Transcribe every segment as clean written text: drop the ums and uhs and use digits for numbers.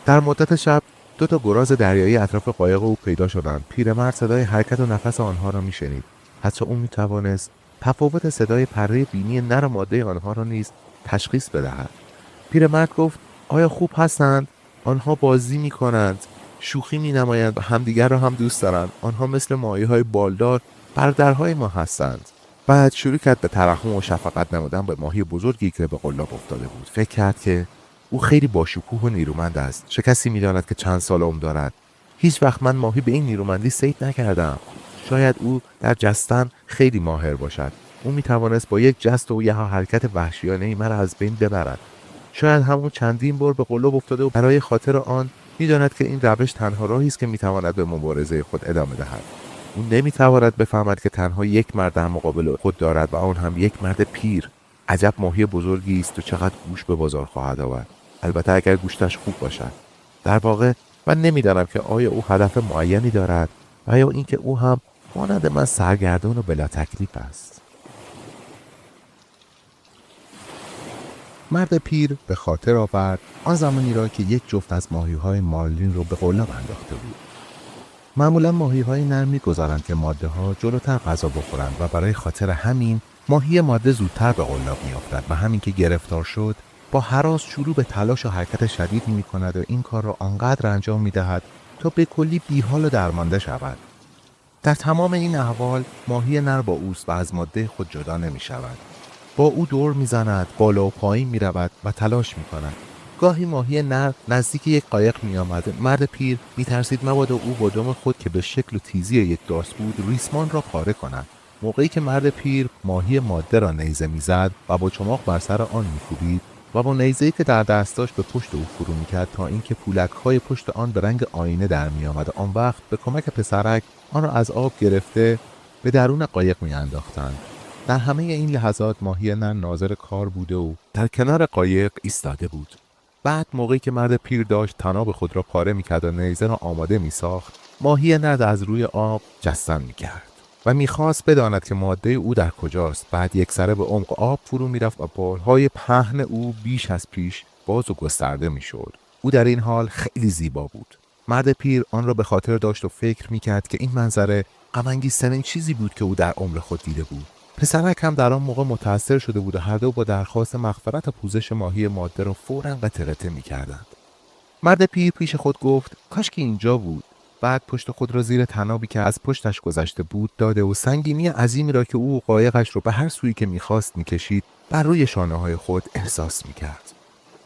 در مدت شب 2 تا گراز دریایی اطراف قایق او پیدا شدند. پیرمرد صدای حرکت و نفس آنها را میشنید. حتی او میتوانست تفاوت صدای پره بینی نر و ماده آنها را نیز تشخیص بدهد. پیرمرد گفت: آیا خوب هستند؟ آنها بازی می کنند، شوخی می نمایند و همدیگر را هم دوست دارند. آنها مثل ماهی‌های بالدار برادرهای ما هستند. بعد شروع کرد به ترحم و شفقت نمودن به ماهی بزرگی که به قلاب افتاده بود. فکر کرد که او خیلی باشکوه و نیرومند است. چه کسی می‌داند که چند سال عمر دارد؟ هیچ وقت من ماهی به این نیرومندی صید نکردم. شاید او در جستن خیلی ماهر باشد. او می‌توانست با یک جست و یک حرکت وحشیانه‌ای مرا از بین ببرد. شاید همون چندین بار به قلاب افتاده و برای خاطر آن می‌داند که این روش تنها راهی است که می‌تواند به مبارزه خود ادامه دهد. او نمی‌تواند بفهمد که تنها یک مرد در مقابل خود دارد و آن هم یک مرد پیر. عجب ماهی بزرگی است و چقدر گوشت به بازار خواهد آورد. البته اگر گوشتش خوب باشد. در واقع من نمی‌دانم که آیا او هدف معینی دارد و یا اینکه او هم مانند من سرگردان و بلا تکلیف است. مرد پیر به خاطر آورد آن زمانی را که یک جفت از ماهی‌های مارلین رو به قلاب انداخته بود. معمولا ماهی‌های نر می‌گذارند که ماده‌ها جلوتر غذا بخورند و برای خاطر همین ماهی ماده زودتر به قلاب می‌افتد و همین که گرفتار شد با هراس شروع به تلاش و حرکت شدید می‌کند و این کار را آنقدر انجام می‌دهد تا به کلی بی‌حال و درمانده شود. در تمام این احوال ماهی نر با اوست و از ماده خود جدا نمی‌شود. با او دور میزند، بالا و پایین میرود و تلاش میکند. گاهی ماهی نر نزدیک یک قایق میآمد. مرد پیر میترسید مبادا او با دم خود که به شکل و تیزی یک داس بود ریسمان را پاره کند. موقعی که مرد پیر ماهی ماده را نیزه میزد و با چماق بر سر آن میکوبید و با نیزه‌ای که در دست داشت به پشت او فرو میکرد تا اینکه پولک‌های پشت آن به رنگ آینه در میآمد. آن وقت به کمک پسرک آن را از آب گرفته به درون قایق میانداختند. در همه این لحظات ماهی نر ناظر کار بوده و در کنار قایق ایستاده بود. بعد موقعی که مرد پیر داشت طناب خود را پاره میکرد و نیزه را آماده میساخت، ماهی نر از روی آب جستن میکرد و میخواست بداند که ماده او در کجاست. بعد یک سره به عمق آب فرو میرفت و بالهای پهن او بیش از پیش باز و گسترده میشد. او در این حال خیلی زیبا بود. مرد پیر آن را به خاطر داشت و فکر میکرد که این منظره غم‌انگیزترین چیزی بود که او در عمر خود دیده بود. پسرک هم در آن موقع متأثر شده بود و هر دو با درخواست مغفرت و پوزش ماهی ماده را فوراً قطع قطع می‌کردند. مرد پیر پیش خود گفت: کاش که اینجا بود. بعد پشت خود را زیر طنابی که از پشتش گذشته بود داده و سنگینی عظیمی را که او قایقش را به هر سویی که می‌خواست می‌کشید بر روی شانه‌های خود احساس می‌کرد.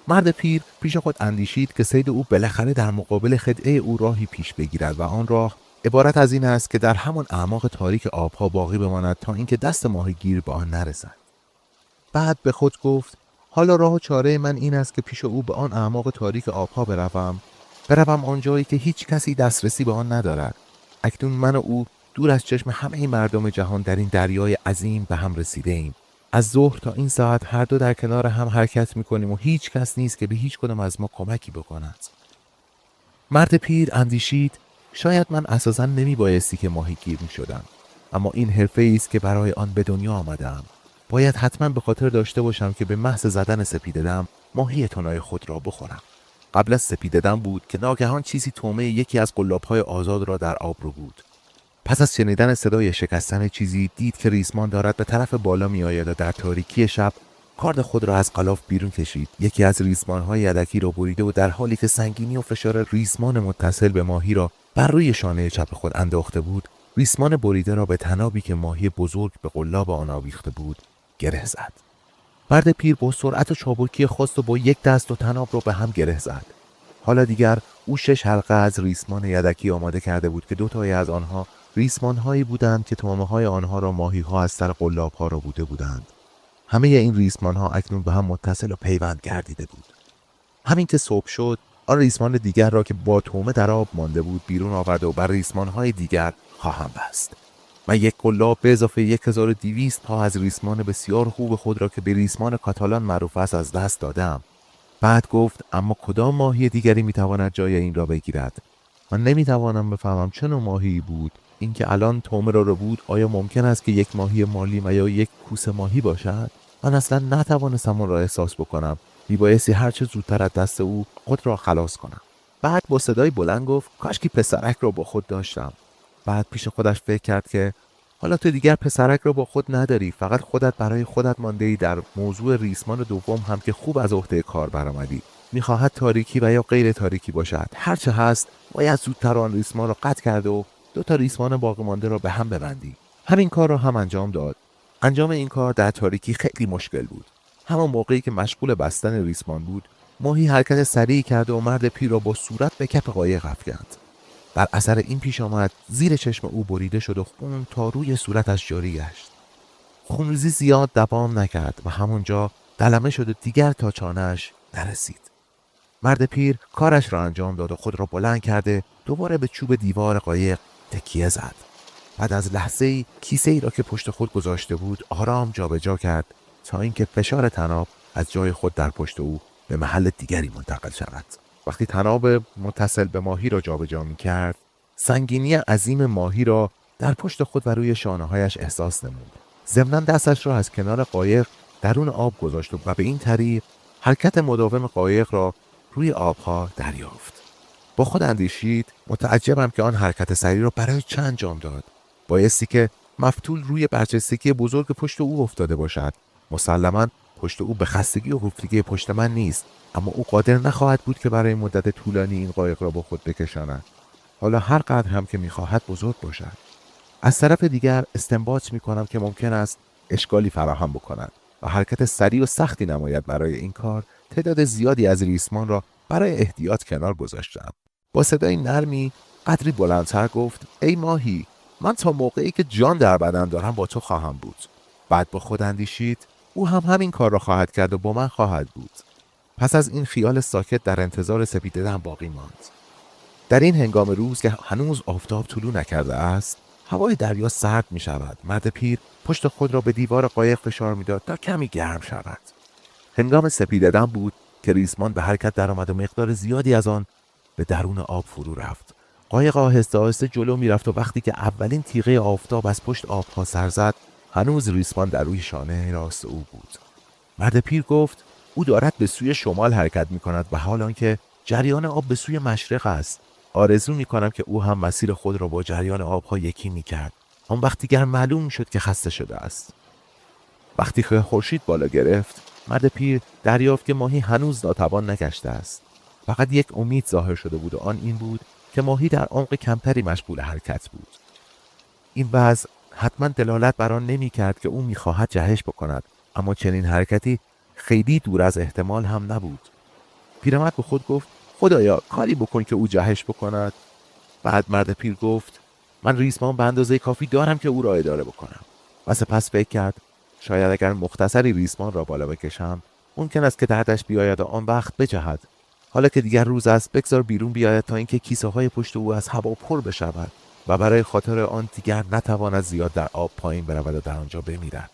مرد پیر پیش خود اندیشید که صید او بالاخره در مقابل خدعه او راهی پیش بگیرد و آن راه عبارت از این است که در همان اعماق تاریک آبها باقی بماند تا اینکه دست ماهیگیر به آن نرسد. بعد به خود گفت: حالا راه و چاره من این است که پیش او به آن اعماق تاریک آبها بروم آنجایی که هیچ کسی دسترسی به آن ندارد. اکنون من و او دور از چشم همه مردم جهان در این دریای عظیم به هم رسیده ایم. از ظهر تا این ساعت هر دو در کنار هم حرکت می‌کنیم و هیچ کس نیست که به هیچ کدام از ما کمکی بکند. مرد پیر اندیشید: شاید من اساساً نمیبایستی که ماهیگیر میشدم، اما این حرفه‌ای است که برای آن به دنیا آمدم. باید حتما به خاطر داشته باشم که به محض زدن سپیده‌دم ماهی تنای خود را بخورم. قبل از سپیده‌دم بود که ناگهان چیزی طعمه یکی از قلاب‌های آزاد را در آب رو بود. پس از شنیدن صدای شکستن چیزی دید که ریسمان دارد به طرف بالا میآید و در تاریکی شب کارد خود را از غلاف بیرون کشید. یکی از ریسمان‌های یدکی را بریده و در حالی که سنگینی و فشار ریسمان متصل به ماهی را بر روی شانه چپ خود انداخته بود، ریسمان بریده را به طنابی که ماهی بزرگ به قلاب آن آویخته بود گره زد. مرد پیر با سرعت و چابکی خاص و با یک دست و طناب را به هم گره زد. حالا دیگر او 6 حلقه از ریسمان یدکی آماده کرده بود که 2 تای از آنها ریسمان‌هایی بودند که طعمه‌های آنها را ماهی‌ها از سر قلاب‌ها را بوده بودند. همه این ریسمان‌ها اکنون به هم متصل و پیوند گردیده بود. همین که صبح شد، آن ریسمان دیگر را که با طعمه در آب مانده بود بیرون آورد و بر ریسمان‌های دیگر خواهم بست. من یک قلاب به اضافه 1200 پا از ریسمان بسیار خوب خود را که به ریسمان کاتالان معروف است از دست دادم. بعد گفت: اما کدام ماهی دیگری میتواند جای این را بگیرد؟ من نمیتوانم بفهمم چه نوع ماهی بود. اینکه الان طعمه را بود، آیا ممکن است که یک ماهی مالی و یا یک کوسه ماهی باشد؟ من اصلا نتوانستم آن را احساس بکنم. میبایستی هرچه زودتر از دست او خود را خلاص کنم. بعد با صدای بلند گفت کاشکی پسرک رو با خود داشتم. بعد پیش خودش فکر کرد که حالا تو دیگر پسرک رو با خود نداری، فقط خودت برای خودت مانده‌ای. در موضوع ریسمان دوم هم که خوب از عهده کار برآمدی. می‌خواهد تاریکی و یا غیر تاریکی باشد، هرچه هست باید زودتر آن ریسمان را قطع کرده و 2 ریسمان باقی مانده را به هم ببندی. همین کار را هم انجام داد. انجام این کار در تاریکی خیلی مشکل بود. همان موقعی که مشغول بستن ریسمان بود، ماهی حرکت سریعی کرد و مرد پیر را با صورت به کف قایق افکند. بر اثر این پیش آمد زیر چشم او بریده شد و خون تا روی صورتش جاری گشت. خونریزی زیاد دوام نکرد و همونجا دلمه شد و دیگر تا چانه‌اش نرسید. مرد پیر کارش را انجام داد و خود را بلند کرده دوباره به چوب دیوار قایق تکیه زد. بعد از لحظه‌ای کیسه‌ای را که پشت خود گذاشته بود آرام جابجا کرد تا اینکه فشار طناب از جای خود در پشت او به محل دیگری منتقل شود. وقتی طناب متصل به ماهی را جابجا می‌کرد، سنگینی عظیم ماهی را در پشت خود و روی شانه‌هایش احساس نمود. ضمناً دستش را از کنار قایق درون آب گذاشت و به این طریق حرکت مداوم قایق را روی آبها دریافت. با خود اندیشید متعجبم که آن حرکت سریع را برای چه انجام داد. بایستی که مفتول روی برجستگی بزرگ پشت او افتاده باشد. مسلماً پشت او به خستگی و گفتگی پشت من نیست، اما او قادر نخواهد بود که برای مدت طولانی این قایق را با خود بکشاند، حالا هر قدر هم که میخواهد بزرگ باشد. از طرف دیگر استنباط میکنم که ممکن است اشکالی فراهم بکند و حرکت سریع و سختی نماید. برای این کار تعداد زیادی از ریسمان را برای احتیاط کنار گذاشتم. با صدای نرمی قدری بلندتر گفت ای ماهی، من تا موقعی که جان در بدن دارم با تو خواهم بود. بعد با خود اندیشید او هم همین کار را خواهد کرد و با من خواهد بود. پس از این خیال ساکت در انتظار سپیده‌دم باقی ماند. در این هنگام روز که هنوز آفتاب طلوع نکرده است، هوای دریا سرد می شود. مرد پیر پشت خود را به دیوار قایق فشار می داد تا کمی گرم شود. هنگام سپیده‌دم بود که ریسمان به حرکت درآمد و مقدار زیادی از آن به درون آب فرو رفت. قایق آهسته آهسته جلو می رفت و وقتی که اولین تیغه آفتاب از پشت آبها سر زد، هنوز ریسمان در روی شانه راست او بود. مرد پیر گفت او دارد به سوی شمال حرکت می کند و حال آنکه جریان آب به سوی مشرق است. آرزو می کنم که او هم مسیر خود را با جریان آبها یکی می کرد. آن وقت دیگر معلوم شد که خسته شده است. وقتی که خورشید بالا گرفت، مرد پیر دریافت که ماهی هنوز ناتوان نگشته است. فقط یک امید ظاهر شده بود و آن این بود که ماهی در عمق کمتری مشغول حرکت بود. این وضع حتما دلالت بر آن نمی کرد که او می خواهد جهش بکند، اما چنین حرکتی خیلی دور از احتمال هم نبود. پیرمرد به خود گفت خدایا کاری بکن که او جهش بکند. بعد مرد پیر گفت من ریسمان به اندازه کافی دارم که او را اداره بکنم. و سپس فکر کرد شاید اگر مختصری ریسمان را بالا بکشم ممکن است که دردش بیاید و آن وقت بجهد. حالا که دیگر روز است بگذار بیرون بیاید تا اینکه کیسه های پشت او از هوا پر بشود و برای خاطر آن دیگر نتواند زیاد در آب پایین برود و در آنجا بمیرد.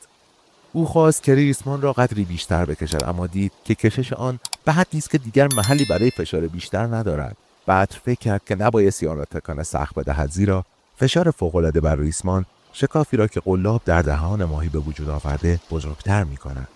او خواست که ریسمان را قدری بیشتر بکشد، اما دید که کشش آن به حدی است که دیگر محلی برای فشار بیشتر ندارد. بعد فکر کرد که نبایستی آن را تکان سخت بدهد، زیرا فشار فوق‌العاده بر ریسمان شکافی را که قلاب در دهان ماهی به وجود آورده بزرگتر می کند.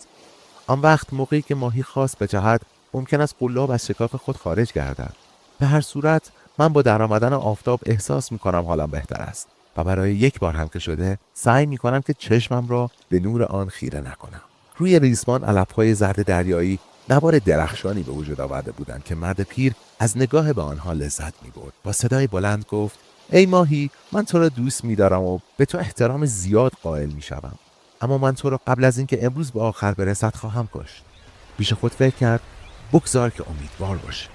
آن وقت موقعی که ماهی خواست بجهد ممکن است قلاب از شکاف خود خارج گردد. به هر صورت من با درآمدن آفتاب احساس می کنم حالم بهتر است و برای یک بار هم که شده سعی می کنم که چشمم را به نور آن خیره نکنم. روی ریسمان علف‌های زرد دریایی نوار درخشانی به وجود آورده بودند که مرد پیر از نگاه به آنها لذت می برد. با صدای بلند گفت ای ماهی، من تو را دوست می دارم و به تو احترام زیاد قائل می شوم. اما من تو را قبل از اینکه امروز به آخر برسد خواهم کشت. پیش خود فکر کرد بگذار که امیدوار باشه.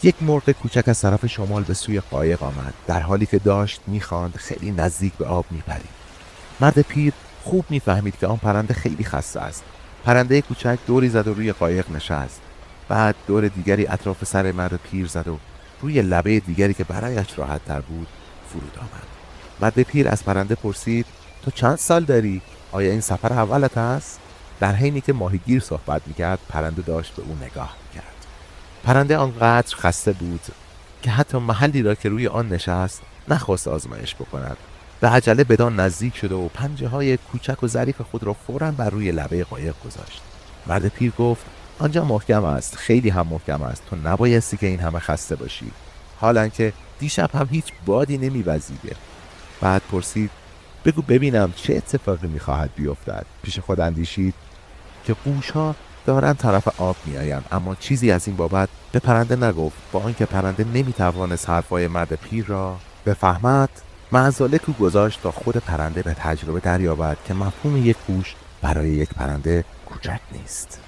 یک مرغ کوچک از طرف شمال به سوی قایق آمد. در حالی که داشت می‌خواند خیلی نزدیک به آب می‌پرید. مرد پیر خوب می‌فهمید که آن پرنده خیلی خسته است. پرنده کوچک دوری زد و روی قایق نشست. بعد دور دیگری اطراف سر مرد پیر زد و روی لبه دیگری که برایش راحت‌تر بود فرود آمد. مرد پیر از پرنده پرسید تو چند سال داری؟ آیا این سفر اولت است؟ در حینی که ماهیگیر صحبت می‌کرد پرنده داشت به او نگاه می‌کرد. پرنده آنقدر خسته بود که حتی محلی را که روی آن نشست نخواست آزمایش بکند. به عجله بدان نزدیک شده و پنجه‌های کوچک و ظریف خود را فوراً بر روی لبه قایق گذاشت. مرد پیر گفت آنجا محکم است، خیلی هم محکم است. تو نبایستی که این همه خسته باشی. حالا که دیشب هم هیچ بادی نمی‌وزیده. بعد پرسید بگو ببینم چه اتفاقی می‌خواهد بیفتد. پیش خود اندیشید که قوش‌ها دارن طرف آب میآیند، اما چیزی از این بابت به پرنده نگفت، با آنکه پرنده نمیتوانست حرفای مرد پیر را بفهمد. معزالک او گذاشت تا خود پرنده به تجربه دریابد که مفهوم یک قوش برای یک پرنده کوچک نیست.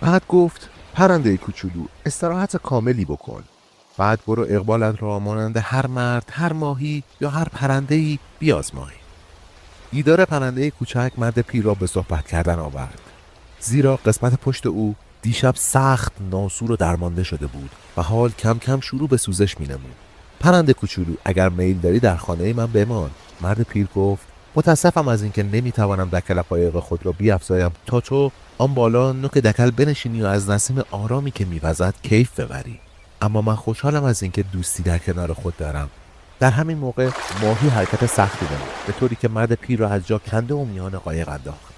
بعد گفت پرنده کوچولو استراحت کاملی بکن. بعد برو اقبالت را مانند هر مرد، هر ماهی یا هر پرنده‌ای بیازمای. دیدار پرنده کوچک مرد پیر را به صحبت کردن آورد، زیرا قسمت پشت او دیشب سخت ناسور و درمانده شده بود و حال کم کم شروع به سوزش می‌نمود. پرنده کوچولو اگر میل داری در خانه من بمان. مرد پیر گفت متاسفم از اینکه نمیتوانم دکل قایق خود را بیفزایم تا تو آن بالا نوک دکل بنشینی و از نسیم آرامی که میوزد کیف ببری. اما من خوشحالم از اینکه دوستی در کنار خود دارم. در همین موقع ماهی حرکت سختی نمود، به طوری که مرد پیر را از جا کنده و میان قایق انداخت.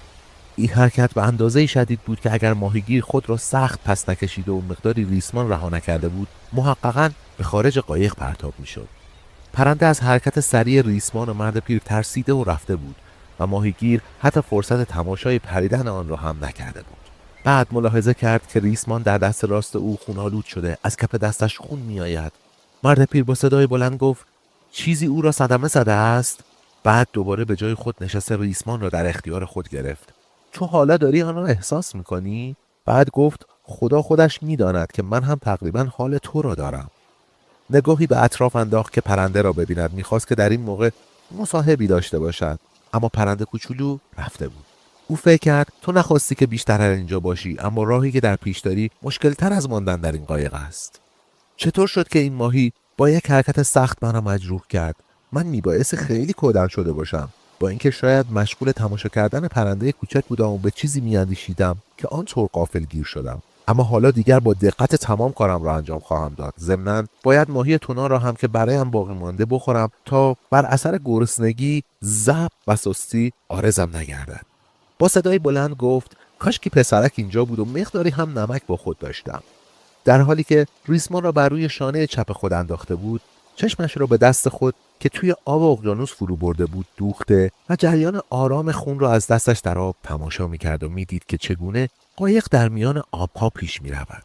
این حرکت به اندازه شدید بود که اگر ماهیگیر خود را سخت پس نکشیده و مقداری ریسمان رها نکرده بود، محققاً به خارج قایق پرتاب میشد. پرنده از حرکت سریع ریسمان و مرد پیر ترسیده و رفته بود و ماهیگیر حتی فرصت تماشای پریدن آن را هم نکرده بود. بعد ملاحظه کرد که ریسمان در دست راست او خونالود شده، از کف دستش خون میآید. مرد پیر با صدای بلند گفت چیزی او را صدمه زده است. بعد دوباره به جای خود نشسته ریسمان را در اختیار خود گرفت. تو حالا داری آن را احساس میکنی؟ بعد گفت خدا خودش میداند که من هم تقریبا حال تو را دارم. نگاهی به اطراف انداخت که پرنده را ببیند. میخواست که در این موقع مصاحبی داشته باشد، اما پرنده کوچولو رفته بود. او فکر کرد تو نخواستی که بیشتر اینجا باشی، اما راهی که در پیش داری مشکل تر از ماندن در این قایق است. چطور شد که این ماهی با یک حرکت سخت مرا مجروح کرد؟ من میبایستی خیلی کودن شده باشم، با اینکه شاید مشغول تماشا کردن پرنده کوچک بودم و به چیزی میاندیشیدم که آنطور غافلگیر شدم. اما حالا دیگر با دقت تمام کارم را انجام خواهم داد. ضمناً باید ماهی تuna را هم که برایم باقی مانده بخورم تا بر اثر گرسنگی، ضعف و سستی عارضم نگردد. با صدای بلند گفت کاش که پسرک اینجا بود و مقداری هم نمک با خود داشتم. در حالی که ریسمان را بر روی شانه چپ خود انداخته بود، چشمش را به دست خود که توی آب اقیانوس فرو برده بود دوخته و جریان آرام خون را از دستش در آب تماشا می‌کرد و می‌دید که چگونه قایق در میان آبها پیش می‌رود.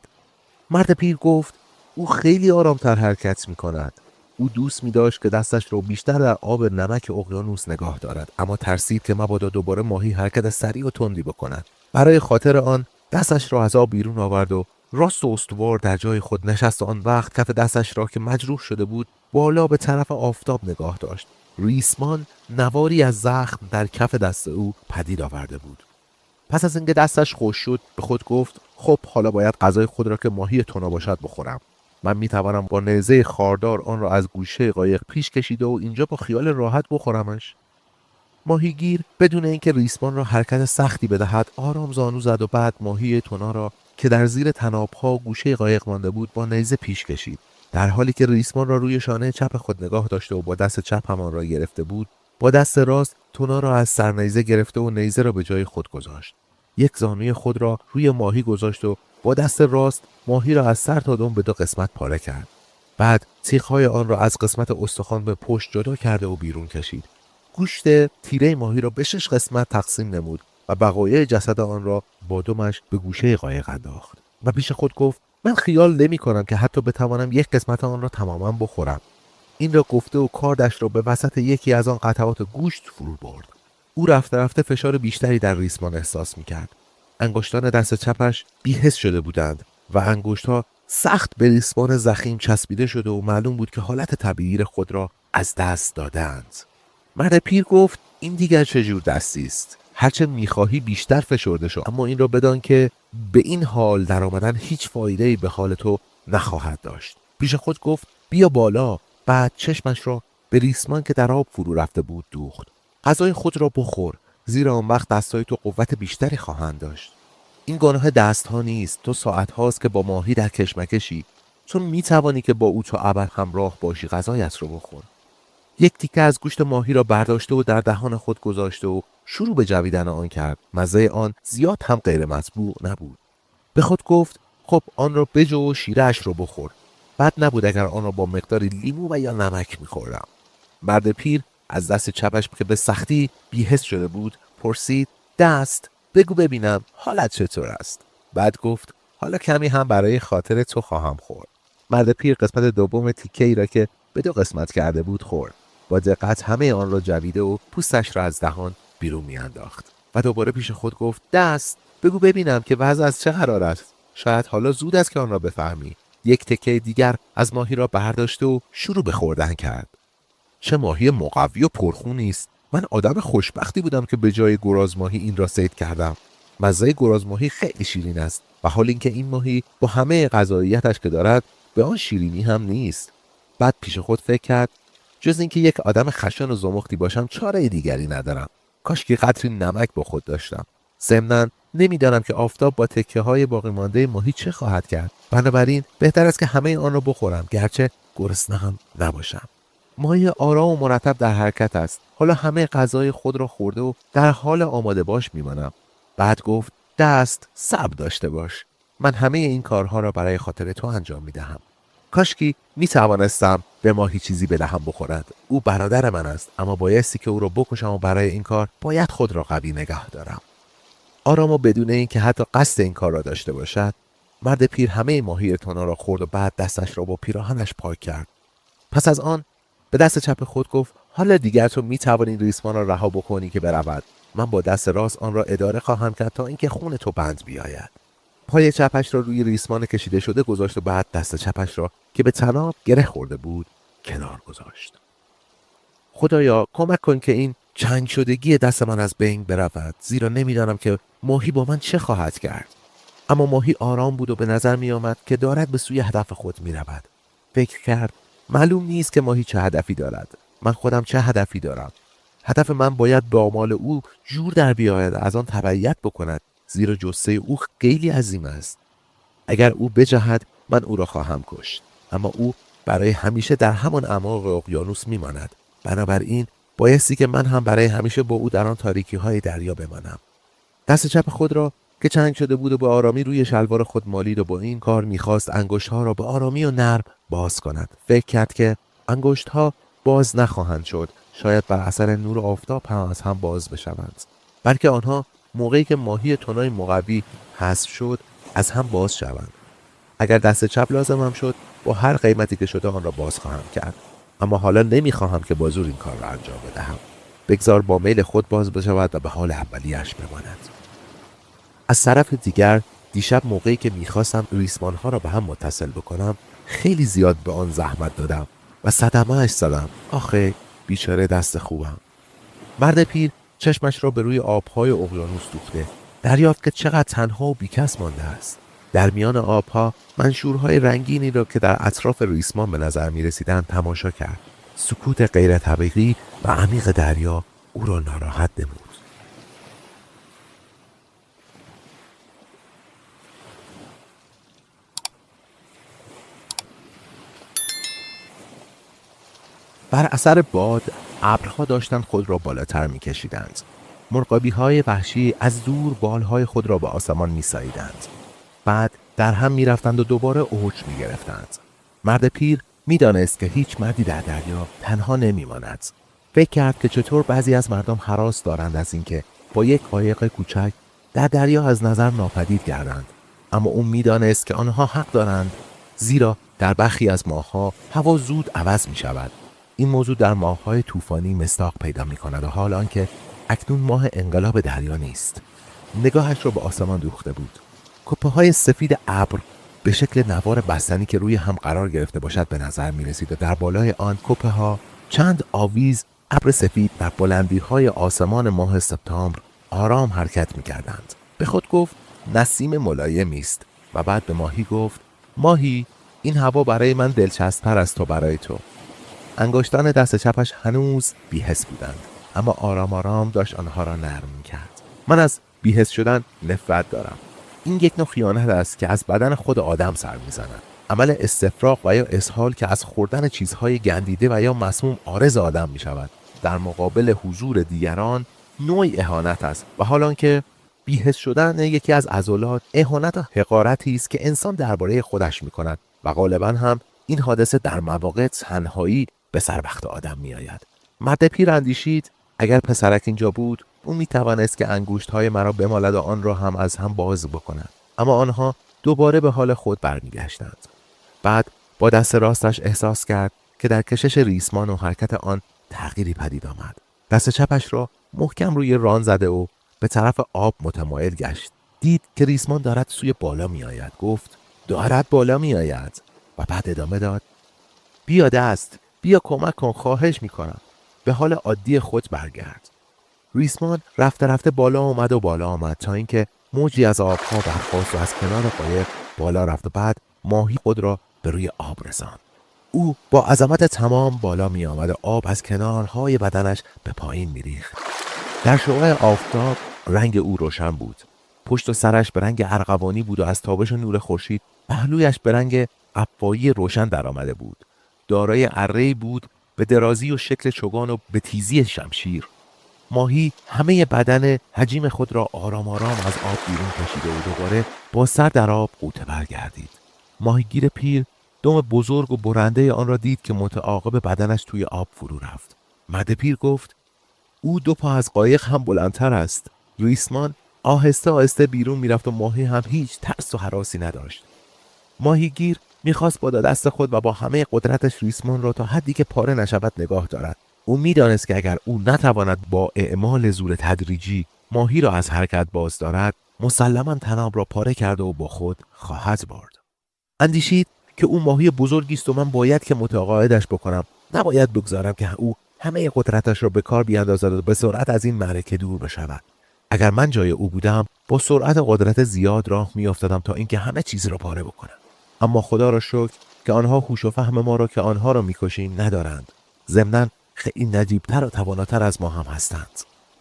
مرد پیر گفت او خیلی آرامتر حرکت می‌کند. او دوست می‌داشت که دستش را بیشتر در آب نمک اقیانوس نگاه دارد، اما ترسید که مبادا دوباره ماهی حرکت سریع و تندی بکند. برای خاطر آن دستش را از آب بیرون آورد و راست و استوار در جای خود نشست و آن وقت کف دستش را که مجروح شده بود بالا به طرف آفتاب نگاه داشت. ریسمان نواری از زخم در کف دست او پدید آورده بود. پس از اینکه دستش خوش شد به خود گفت خب حالا باید غذای خود را که ماهی تuna باشد بخورم. من میتوانم با نیزه خاردار آن را از گوشه قایق پیش کشیده و اینجا با خیال راحت بخورمش. ماهیگیر بدون اینکه ریسمان را حرکت سختی بدهد آرام زانو زد و بعد ماهی تuna را که در زیر طناب‌ها گوشه قایق مانده بود با نیزه پیش کشید. در حالی که ریسمان را روی شانه چپ خود نگاه داشته و با دست چپ همان را گرفته بود، با دست راست تuna را از سر نیزه گرفته و نیزه را به جای خود گذاشت. یک زانوی خود را روی ماهی گذاشت و با دست راست ماهی را از سر تا دم به دو قسمت پاره کرد. بعد تیغ‌های آن را از قسمت استخوان به پشت جدا کرده و بیرون کشید. گوشت تیره ماهی را به 6 قسمت تقسیم نمود و بقایای جسد آن را با دمش به گوشه قایق انداخت و پیش خود گفت من خیال نمی کنم که حتی بتوانم یک قسمت آن را تماما بخورم. این را گفته و کاردش را به وسط یکی از آن قطعات گوشت فرو برد. او رفته رفته فشار بیشتری در ریسمان احساس می کرد. انگشتان دست چپش بی‌حس شده بودند و انگشت‌ها سخت به ریسمان زخیم چسبیده شده و معلوم بود که حالت طبیعی خود را از دست دادند. مرد پیر گفت این دیگر چه جور دستی است؟ هرچه میخواهی بیشتر فشرده شو، اما این را بدان که به این حال در آمدن هیچ فایده‌ای به حال تو نخواهد داشت. پیش خود گفت بیا بالا. بعد چشمش را به ریسمان که در آب فرو رفته بود دوخت. غذای خود را بخور، زیرا آن وقت دستای تو قوت بیشتری خواهند داشت. این گناه دست ها نیست، تو ساعت هاست که با ماهی در کشمکشی. تو میتوانی که با او تا ابد همراه باشی. غذایت رو بخور. یک تیکه از گوشت ماهی را برداشته و در دهان خود گذاشته و شروع به جویدن آن کرد. مزه آن زیاد هم غیر مطبوع نبود. به خود گفت خب آن را بجو و شیره‌اش رو بخور. بد نبود اگر آن را با مقداری لیمو و یا نمک می‌خوردم. مرد پیر از دست چپش که به سختی بی‌حس شده بود پرسید دست بگو ببینم حالت چطور است؟ بعد گفت حالا کمی هم برای خاطر تو خواهم خورد. مرد پیر قسمت دوم تیکه ای را که به دو قسمت کرده بود خورد. با دقت همه آن را جویده و پوستش را از دهان بیرون میانداخت و دوباره پیش خود گفت دست بگو ببینم که وضع از چه قرار است. شاید حالا زود است که آن را بفهمی. یک تکه دیگر از ماهی را برداشت و شروع به خوردن کرد. چه ماهی مقوی و پرخونی است. من آدم خوشبختی بودم که به جای گراز ماهی این را صید کردم. مزه گراز ماهی خیلی شیرین است و حال اینکه این ماهی با همه غذاییتش که دارد به آن شیرینی هم نیست. بعد پیش خود فکر کرد جز اینکه یک آدم خشن و زمختی باشم چاره دیگری ندارم. کاش که قطری نمک با خود داشتم. ضمناً نمیدانم که آفتاب با تکه های باقی مانده ماهی چه خواهد کرد. بنابراین بهتر است که همه آن را بخورم گرچه گرسنه هم نباشم. ماهی آرام و مرتب در حرکت است. حالا همه غذای خود را خورده و در حال آماده باش میمانم. بعد گفت دست صبر داشته باش. من همه این کارها را برای خاطر تو انجام میدهم. کاشکی می توانستم به ماهی چیزی بدهم بخورد. او برادر من است اما بایستی که او را بکشم و برای این کار باید خود را قوی نگه دارم. آرام و بدون اینکه حتی قصد این کار را داشته باشد مرد پیر همه ماهی تنا را خورد و بعد دستش را با پیراهنش پاک کرد. پس از آن به دست چپ خود گفت حالا دیگر تو می توانی ریسمان را رها بکنی که برود. من با دست راست آن را اداره خواهم کرد تا اینکه خون تو بند بیاید. پای چپش را روی ریسمان کشیده شده گذاشت و بعد دست چپش را که به طناب گره خورده بود کنار گذاشت. خدایا کمک کن که این چنگ شدگی دست من از بین برود، زیرا نمیدانم که ماهی با من چه خواهد کرد. اما ماهی آرام بود و به نظر می آمد که دارد به سوی هدف خود می رود. فکر کرد معلوم نیست که ماهی چه هدفی دارد. من خودم چه هدفی دارم. هدف من باید به آمال او جور در بیاید، از آن تبعیت بکند، زیرا جثه او خیلی عظیم است. اگر او بجهد من او را خواهم کشت، اما او برای همیشه در همان اعماق اقیانوس میماند. بنابراین بایستی که من هم برای همیشه با او در آن تاریکی های دریا بمانم. دست چپ خود را که چنگ شده بود و به آرامی روی شلوار خود مالید و با این کار میخواست انگشت‌ها را به آرامی و نرم باز کند. فکر کرد که انگشت‌ها باز نخواهند شد، شاید بر اثر نور آفتاب هم از هم باز بشوند، بلکه آنها موقعی که ماهی تنای مقوی حذف شد از هم باز شوند. اگر دست چپ لازمم شد با هر قیمتی که شده آن را باز خواهم کرد، اما حالا نمیخواهم که با زور این کار را انجام بدهم. بگذار با میل خود باز بشود و به حال اولیه‌اش بماند. از طرف دیگر دیشب موقعی که میخواستم ریسمانها را به هم متصل بکنم خیلی زیاد به آن زحمت دادم و صدمه‌اش زدم. آخه بیچاره دست خوبم. مرد پیر چشمش را به روی آبهای اقیانوس دوخته دریافت که چقدر تنها و بیکس مانده است. در میان آبها منشورهای رنگینی را که در اطراف ریسمان به نظر می رسیدند تماشا کرد. سکوت غیر طبیعی و عمیق دریا او را ناراحت نمود. بر اثر باد ابرها داشتند خود را بالاتر می کشیدند. مرغابی‌های وحشی از دور بالهای خود را به آسمان می ساییدند. بعد در هم می رفتند و دوباره اوج می گرفتند. مرد پیر می دانست که هیچ مردی در دریا تنها نمی ماند. فکر کرد که چطور بعضی از مردم هراس دارند از اینکه با یک قایق کوچک در دریا از نظر ناپدید گردند. اما او می دانست که آنها حق دارند، زیرا در برخی از ماه‌ها هوا زود عوض می شود. این موضوع در ماه‌های طوفانی مصداق پیدا می کند و حال آنکه اکنون ماه انقلاب دریا نیست. نگاهش را به آسمان دوخته بود. کپه‌های سفید ابر به شکل نوار بستنی که روی هم قرار گرفته باشد به نظر می رسید و در بالای آن کپه‌ها چند آویز ابر سفید در بلندی‌های آسمان ماه سپتامبر آرام حرکت می کردند. به خود گفت نسیم ملایمی است و بعد به ماهی گفت ماهی این هوا برای من دلچسب‌تر است تا برای تو. انگشتان دست چپش هنوز بی‌حس بودند اما آرام آرام داشت آنها را نرم می‌کرد. من از بی‌حس شدن نفرت دارم. این یک نوع خیانت است که از بدن خود آدم سر می‌زند. عمل استفراغ و یا اسهال که از خوردن چیزهای گندیده و یا مسموم عارض آدم می‌شود. در مقابل حضور دیگران نوعی اهانت است و حالان که بی‌حس شدن یکی از عضلات اهانت و حقارتی است که انسان درباره خودش می‌کند و غالباً هم این حادثه در مواقع تنهایی به سر وقت آدم می‌آید. مرد پیر اندیشید اگر پسرک اینجا بود او می‌توانست که انگشت‌های مرا بمالد و آن را هم از هم باز بکند، اما آنها دوباره به حال خود برمیگشتند. بعد با دست راستش احساس کرد که در کشش ریسمان و حرکت آن تغییری پدید آمد. دست چپش را محکم روی ران زده و به طرف آب متمایل گشت. دید که ریسمان دارد سوی بالا می آید. گفت دارد بالا می آید و بعد ادامه داد بیا دست، بیا کمک کن، خواهش می کنم. به حال عادی خود برگرد. ریسمان رفته رفته بالا آمد و بالا آمد تا اینکه موجی از آبها برخاست و از کنار قایق بالا رفت و بعد ماهی خود را به روی آب رساند. او با عظمت تمام بالا می آمد و آب از کنارهای بدنش به پایین می ریخت. در شعاع آفتاب رنگ او روشن بود. پشت و سرش به رنگ ارغوانی بود و از تابش نور خورشید پهلویش به رنگ قفایی روشن در آمده بود. دارای اره‌ای بود به درازی و شکل چوگان و به تیزی شمشیر. ماهی همه بدن حجیم خود را آرام آرام از آب بیرون کشیده و دوباره با سر در آب غوطه برگردید. ماهیگیر پیر دم بزرگ و برنده آن را دید که متعاقب بدنش توی آب فرو رفت. مرد پیر گفت او 2 پا از قایق هم بلندتر است. ریسمان آهسته آهسته بیرون میرفت و ماهی هم هیچ ترس و هراسی نداشت. ماهیگیر میخواست با دست خود و با همه قدرتش ریسمان را تا حدی که پاره نشود نگاه دارد. او میدانست که اگر او نتواند با اعمال زور تدریجی ماهی را از حرکت باز دارد مسلماً طناب را پاره کرده و با خود خواهد برد. اندیشید که او ماهی بزرگی است و من باید که متقاعدش بکنم. نباید بگذارم که او همه قدرتش را به کار بیاندازد و به سرعت از این معرکه دور بشود. اگر من جای او بودم با سرعت و قدرت زیاد راه میافتادم تا اینکه همه چیز را پاره بکنم. اما خدا را شکر که آنها هوش و فهم ما را که آنها را میکشیم ندارند. ضمناً خیلی نجیبتر و تواناتر از ما هم هستند.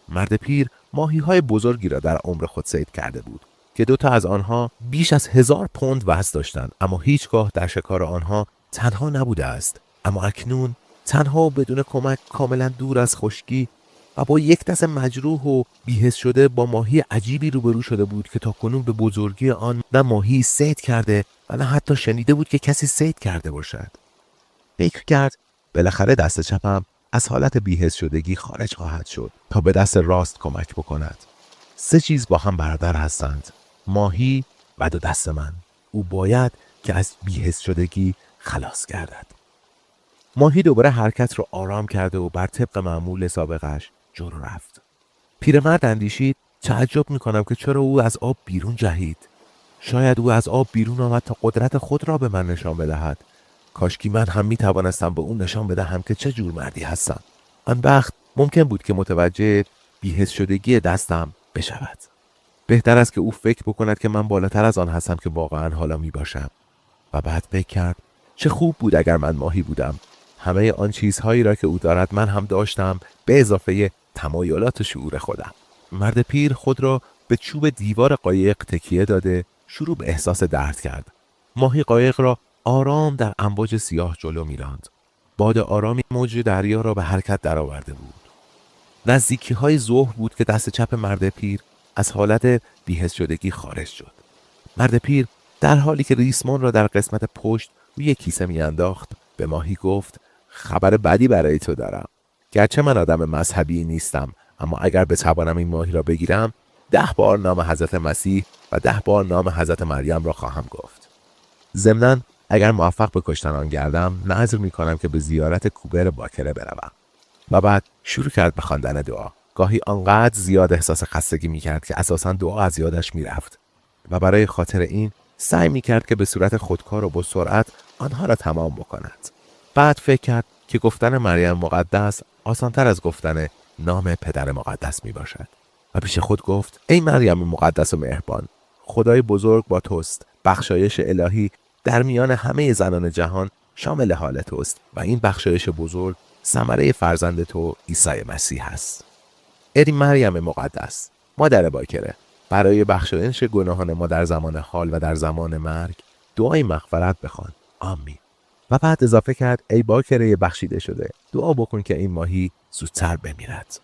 مرد پیر ماهی‌های بزرگی را در عمر خود صید کرده بود که 2 تا از آنها بیش از 1000 پوند وزن داشتند، اما هیچگاه در شکار آنها تنها نبوده است. اما اکنون تنها و بدون کمک، کاملا دور از خشکی و با یک دست مجروح و بی‌حس شده با ماهی عجیبی روبرو شده بود که تاکنون به بزرگی آن نه ماهی صید کرده و نه حتی شنیده بود که کسی صید کرده باشد. فکر کرد بالاخره دست چپم از حالت بی‌حس شدگی خارج خواهد شد تا به دست راست کمک بکند. 3 چیز با هم برادر هستند: ماهی و 2 دست من. او باید که از بی‌حس شدگی خلاص گردد. ماهی دوباره حرکت را آرام کرده و بر طبق معمول سابقش جلو رفت. پیرمرد اندیشید تعجب می‌کنم که چرا او از آب بیرون جهید. شاید او از آب بیرون آمد تا قدرت خود را به من نشان بدهد. کاشکی من هم می‌توانستم به او نشان بدهم که چه جور مردی هستم. آن وقت ممکن بود که متوجه بی‌حس شدگی دستم بشود. بهتر است که او فکر بکند که من بالاتر از آن هستم که واقعا حالا میباشم. و بعد فکر کرد چه خوب بود اگر من ماهی بودم. همه آن چیزهایی را که او دارد من هم داشتم، به اضافه تمایلات و شعور خودم. مرد پیر خود را به چوب دیوار قایق تکیه داده شروع به احساس درد کرد. ماهی قایق را آرام در امواج سیاه جلو می‌راند. باد آرامی موج دریا را به حرکت درآورده بود. نزدیکی‌های ظهر بود که دست چپ مرد پیر از حالت بی‌حس شدگی خارج شد. مرد پیر در حالی که ریسمان را در قسمت پشت روی کیسه میانداخت به ماهی گفت خبر بدی برای تو دارم. گرچه من آدم مذهبی نیستم، اما اگر بتوانم این ماهی را بگیرم 10 بار نام حضرت مسیح و 10 بار نام حضرت مریم را خواهم گفت. ضمناً اگر موفق به کشتن آن گردم نذر می‌کنم که به زیارت کوبر باکره بروم. و بعد شروع کرد به خواندن دعا. گاهی آنقدر زیاد احساس خستگی می‌کرد که اساساً دعا از یادش می‌رفت و برای خاطر این سعی می‌کرد که به صورت خودکار و با سرعت آنها را تمام بکند. بعد فکر کرد که گفتن مریم مقدس آسان‌تر از گفتن نام پدر مقدس میباشد و پیش خود گفت ای مریم مقدس و مهربان، خدای بزرگ با توست. بخشایش الهی در میان همه زنان جهان شامل حال توست و این بخشایش بزرگ ثمره فرزند تو عیسی مسیح است. ای مریم مقدس، مادر باکره، برای بخشایش گناهان ما در زمان حال و در زمان مرگ دعای مغفرت بخوان. آمین. و بعد اضافه کرد ای باکره بخشیده شده، دعا بکن که این ماهی زودتر بمیرد.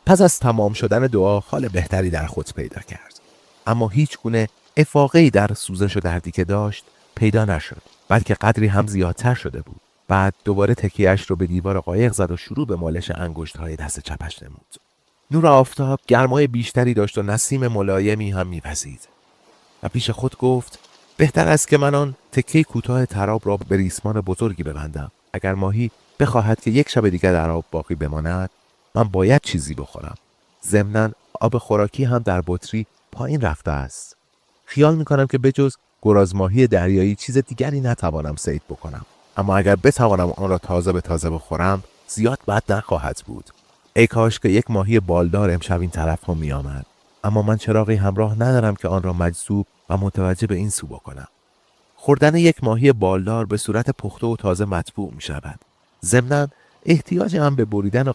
پس از تمام شدن دعا حال بهتری در خود پیدا کرد. اما هیچ گونه افاقه‌ای در سوزش و دردی که داشت پیدا نشد، بلکه قدری هم زیادتر شده بود. بعد دوباره تکیه‌اش رو به دیوار قایق زد و شروع به مالش انگشت‌های دست چپش نمود. نور آفتاب گرمای بیشتری داشت و نسیم ملایمی هم می‌وزید. و پیش خود گفت بهتر است که من آن تکه کوتاه تراب را به ریسمان بزرگی ببندم. اگر ماهی بخواهد که یک شب دیگر در آب باقی بماند، من باید چیزی بخورم. ضمناً آب خوراکی هم در بطری پایین رفته است. خیال می‌کنم که بجز گراز ماهی دریایی چیز دیگری نتوانم صید بکنم. اما اگر بتوانم آن را تازه به تازه بخورم، زیاد بد نخواهد بود. ای کاش که یک ماهی بالدار امشب این طرف هم می آمد. اما من چراغی همراه ندارم که آن را مجذوب و متوجه به این سو بکنم. خوردن یک ماهی بالدار به صورت پخته و تازه مطبوع می شود. ضمناً احتیاج من به بریدن و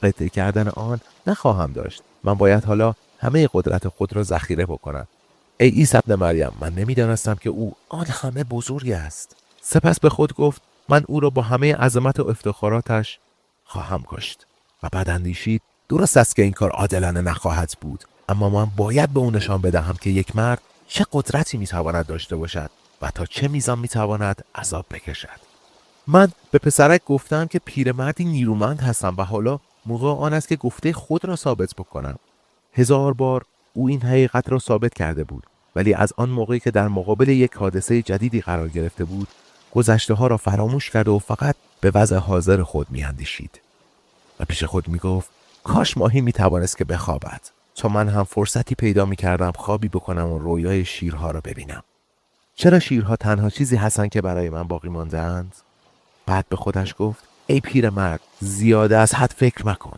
قطعه کردن آن نخواهم داشت. من باید حالا همه قدرت خود را ذخیره بکنم. ای عیسی ابن مریم، من نمیدانستم که او آن همه بزرگ است. سپس به خود گفت من او را با همه عظمت و افتخاراتش خواهم کشت. و بعد اندیشید درست است که این کار عادلانه نخواهد بود، اما من باید به او نشان بدهم که یک مرد چه قدرتی میتواند داشته باشد و تا چه میزان میتواند عذاب بکشد. من به پسرک گفتم که پیرمردی نیرومند هستم و حالا موقع آن است که گفته خود را ثابت بکنم. 1000 بار او این حقیقت را ثابت کرده بود، ولی از آن موقعی که در مقابل یک حادثه جدیدی قرار گرفته بود گذشته ها را فراموش کرده و فقط به وضع حاضر خود میاندیشید. و پیش خود میگفت کاش ماهی میتوانست که بخوابد تا من هم فرصتی پیدا میکردم خوابی بکنم و رویای شیرها را ببینم. چرا شیرها تنها چیزی هستند که برای من باقی مانده‌اند؟ بعد به خودش گفت ای پیرمرد، زیاده از حد فکر مکن.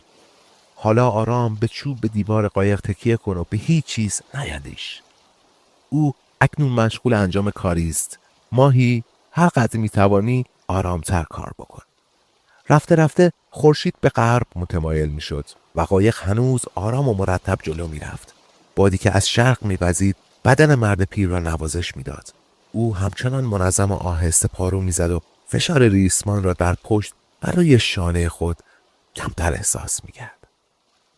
حالا آرام به چوب دیوار قایق تکیه کن و به هیچ چیز نیندیش. او اکنون مشغول انجام کاری است. ماهی، هر قدر میتوانی آرامتر کار بکن. رفته رفته خورشید به غرب متمایل میشد و قایق هنوز آرام و مرتب جلو میرفت. بادی که از شرق میوزید بدن مرد پیر را نوازش میداد. او همچنان منظم و آهسته پارو میزد و فشار ریسمان را در پشت برای شانه خود کمتر احساس میکرد.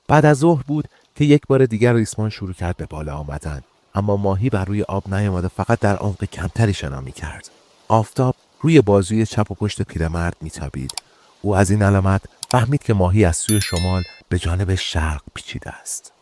بعد از ظهر بود که یک بار دیگر ریسمان شروع کرد به بالا آمدن، اما ماهی بر روی آب نیامد و فقط در عمق کمتری شنا میکرد. آفتاب روی بازوی چپ و پشت پیرمرد میتابید. او از این علامت فهمید که ماهی از سوی شمال به جانب شرق پیچیده است.